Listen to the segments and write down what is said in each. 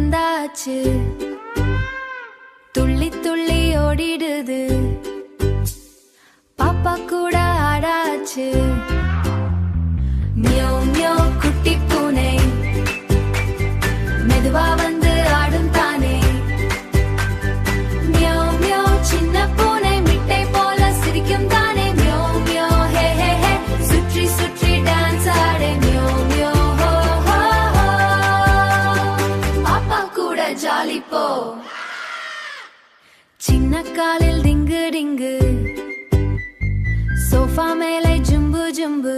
வந்தாச்சு, துள்ளி துள்ளி ஓடிடுது, பாப்பா கூட ஆடாச்சு. மியோ மியோ குட்டி பூனை மெதுவா வந்து ஆடும் தானே. மியோ மியோ சின்ன பூனை மிட்டை போல சிரிக்கும் தானே. மியோ மியோ ஹே ஹே ஹே சுற்றி சுற்றி டான்ஸ் ஆடே. மியோ மியோ ஹோ ஹோ ஹோ பாப்பா கூட ஜாலி போ. சின்ன காலில் டிங்கு டிங்கு, சோஃபா மேலே ஜும்பு ஜும்பு,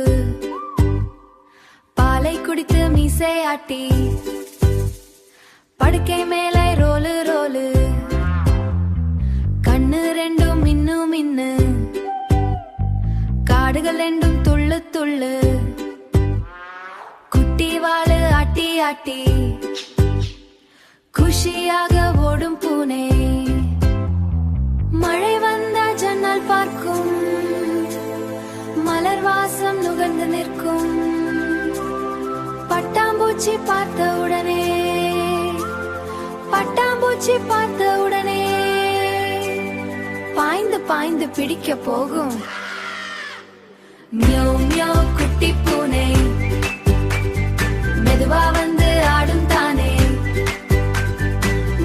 பாலை குடித்து மீசை ஆட்டி, படுக்கை மேலே ரோலு ரோலு, கண்ணு ரெண்டும் மின்னு மின்னு, காடுகள் ரெண்டும் துள்ளு துள்ளு, குட்டி வாழு ஆட்டி ஆட்டி, குஷியாக ஓடும் பூனை. மழை வந்தா ஜன்னல் பார்க்கும், மலர் வாசம் நுகர்ந்து நிற்கும், பட்டாம்பூச்சி பார்த்த உடனே, பட்டாம்பூச்சி பார்த்த உடனே பாய்ந்து பாய்ந்து பிடிக்க போகும். மியோ மியோ குட்டி பூனை மெதுவா வந்து ஆடும் தானே.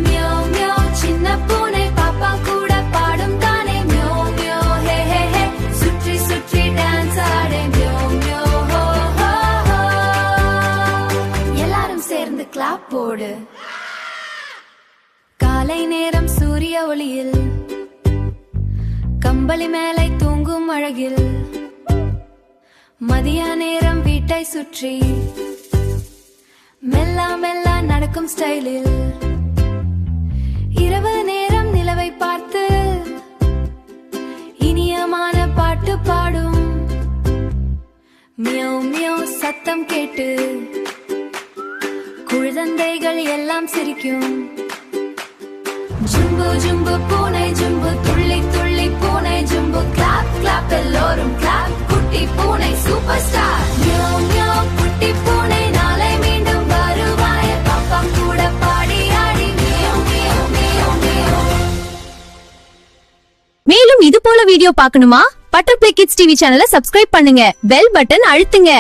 மியோ மியோ சின்ன பூனை பாப்பா கூட பாடும் தானே. மியோ மியோ ஹே ஹே ஹே சுற்றி சுற்றி டான்ஸ் ஆடே. மியோ மியோ ஹோ ஹோ ஹோ எல்லாரும் சேர்ந்து கிளாப் போடு. காலை நேரம் சூரிய ஒளியில், கம்பளி மேலே தூங்கும் அழகில், மதிய நேரம் வீட்டை சுற்றி மெல்லா மெல்லா நடக்கும் ஸ்டைலில், இரவு நேரம் நிலவை பார்த்து இனியமான பாட்டு பாடும். மியோ மியோ சத்தம் கேட்டு குழந்தைகள் எல்லாம் சிரிக்கும். ஜும்பு ஜும்பு பூனை ஜும்பு, துள்ளி துள்ளி பூனை ஜும்பு, கிளாப் கிளாப் எல்லோரும் கிளாப். குட்டி பூனை சூப்பர் ஸ்டார். மியோ மியோ குட்டி பூனை நாளை மீண்டும் வருவாய், பாப்பா கூட பாடி ஆடி. மியோ மியோ மியோ மியோ. மேலும் இது போல வீடியோ பார்க்கணுமா? பட்டர்ஃப்ளை கிட்ஸ் டிவி சேனலை சப்ஸ்கிரைப் பண்ணுங்க, பெல் பட்டன் அழுத்துங்க.